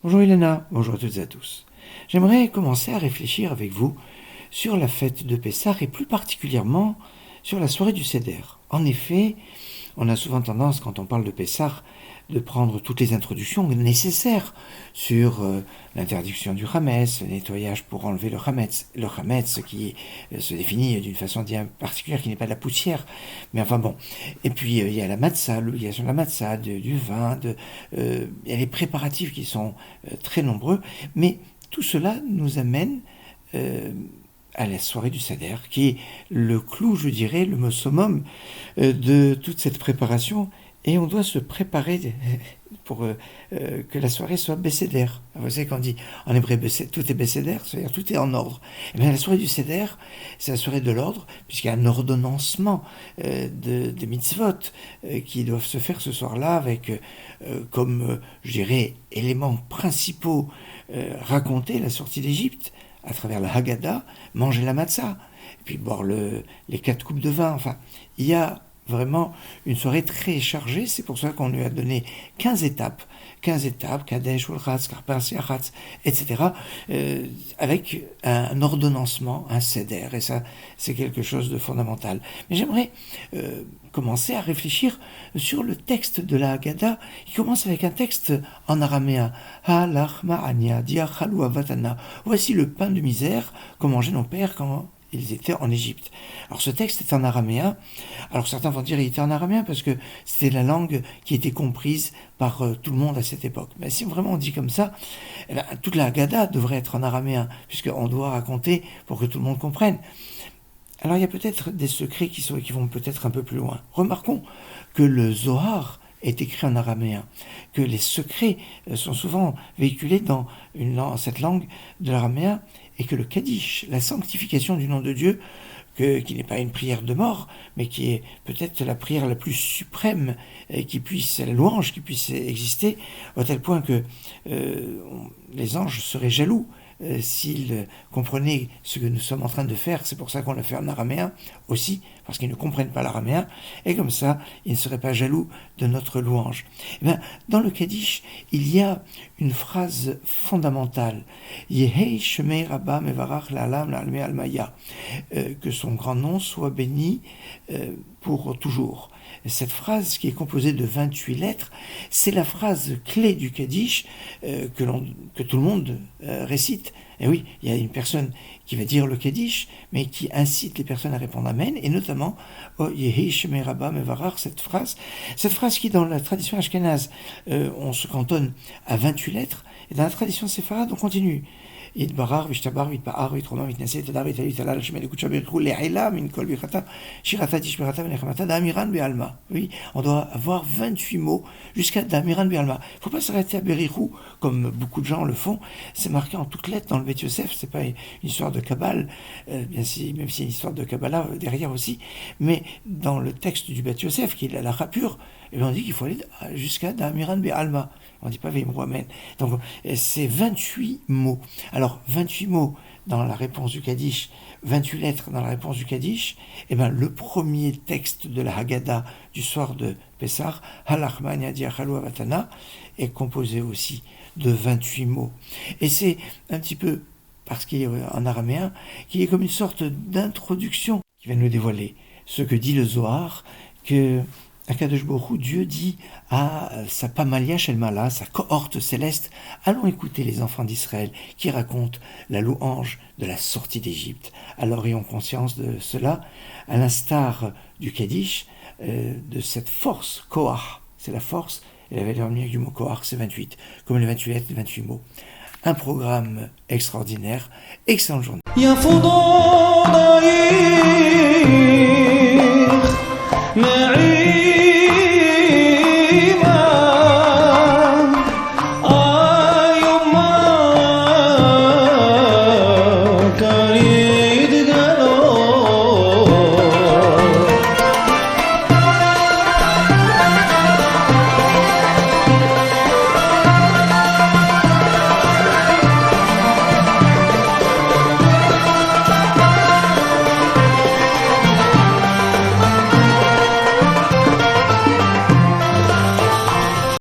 Bonjour Elena, bonjour à toutes et à tous. J'aimerais commencer à réfléchir avec vous sur la fête de Pessah et plus particulièrement sur la soirée du Seder. En effet, on a souvent tendance, quand on parle de Pessah, de prendre toutes les introductions nécessaires sur l'interdiction du Hametz, le nettoyage pour enlever le Hametz qui se définit d'une façon bien particulière, qui n'est pas de la poussière, mais enfin bon. Et puis il y a la matzah, l'obligation de la matzah, du vin, il y a les préparatifs qui sont très nombreux, mais tout cela nous amène à la soirée du Seder, qui est le clou, je dirais, le summum de toute cette préparation. Et on doit se préparer pour que la soirée soit Besséder. Vous savez qu'on dit en hébreu tout est Besséder, c'est-à-dire tout est en ordre. Et bien la soirée du Seder, c'est la soirée de l'ordre, puisqu'il y a un ordonnancement de mitzvot qui doivent se faire ce soir-là avec comme, je dirais, éléments principaux raconter la sortie d'Égypte à travers la Haggadah, manger la matzah, et puis boire les 4 coupes de vin. Enfin, il y a vraiment une soirée très chargée, c'est pour ça qu'on lui a donné 15 étapes, Kadesh, Ulchatz, Karpas, Yachatz, etc., avec un ordonnancement, un Seder, et ça, c'est quelque chose de fondamental. Mais j'aimerais commencer à réfléchir sur le texte de la Haggadah, qui commence avec un texte en araméen, Halach ma'ania, diachalu avatana, voici le pain de misère qu'ont mangé nos pères quand ils étaient en Égypte. Alors ce texte est en araméen. Alors certains vont dire qu'il était en araméen parce que c'était la langue qui était comprise par tout le monde à cette époque. Mais si vraiment on dit comme ça, toute la Haggadah devrait être en araméen, puisqu'on doit raconter pour que tout le monde comprenne. Alors il y a peut-être des secrets qui vont peut-être un peu plus loin. Remarquons que le Zohar est écrit en araméen, que les secrets sont souvent véhiculés dans cette langue de l'araméen, et que le Kaddish, la sanctification du nom de Dieu, qui n'est pas une prière de mort, mais qui est peut-être la prière la plus suprême, la louange qui puisse exister, à tel point que les anges seraient jaloux s'ils comprenaient ce que nous sommes en train de faire. C'est pour ça qu'on l'a fait en araméen aussi, parce qu'ils ne comprennent pas l'araméen, et comme ça, ils ne seraient pas jaloux de notre louange. Et bien, dans le Kaddish, il y a une phrase fondamentale, Yehei Shemei Rabba Mevarach La'alam La'almei Almaya, que son grand nom soit béni pour toujours. Cette phrase, qui est composée de 28 lettres, c'est la phrase clé du Kaddish que tout le monde récite. Et oui, il y a une personne qui va dire le Kaddish, mais qui incite les personnes à répondre Amen, et notamment Yehi Shemei Rabba Mevarach, cette phrase qui, dans la tradition ashkénaze, on se cantonne à 28 lettres, et dans la tradition séfarade, on continue. Yitbarar, Vishtabar, Vitpa'ar, Vitroma, Vitnaseh, Tadar, Vitali, Talal, Shemel, Ekucha, Berchou, Le'aila, Min Kol, Bichata, Shirata, Tishmerata, Venechamata, Damiran, Be'alma. Oui, on doit avoir 28 mots jusqu'à Damiran, Be'alma. Il ne faut pas s'arrêter à Berichou, comme beaucoup de gens le font. C'est marqué en toutes lettres dans le Beth Yosef. C'est pas une histoire de Kabbale, même s'il y a une histoire de Kabbalah derrière aussi. Mais dans le texte du Beth Yosef, qui est la rapure, on dit qu'il faut aller jusqu'à Damiran, Be'alma. On ne dit pas Veimrou Amen. Donc, c'est 28 mots. Alors, 28 mots dans la réponse du Kaddish, 28 lettres dans la réponse du Kaddish, le premier texte de la Haggadah du soir de Pessah, Halach ma'ania diachalu avatana, est composé aussi de 28 mots. Et c'est un petit peu, parce qu'il est en araméen, qui est comme une sorte d'introduction qui va nous dévoiler ce que dit le Zohar, que Akadosh Baruch Hu, Dieu dit à sa Pamalia Shelmala, sa cohorte céleste, allons écouter les enfants d'Israël qui racontent la louange de la sortie d'Égypte. Alors ayons conscience de cela, à l'instar du Kaddish, de cette force, Koach, c'est la force, et la valeur numérique du mot Koach, c'est 28, comme les 28 lettres, les 28 mots. Un programme extraordinaire, excellente journée.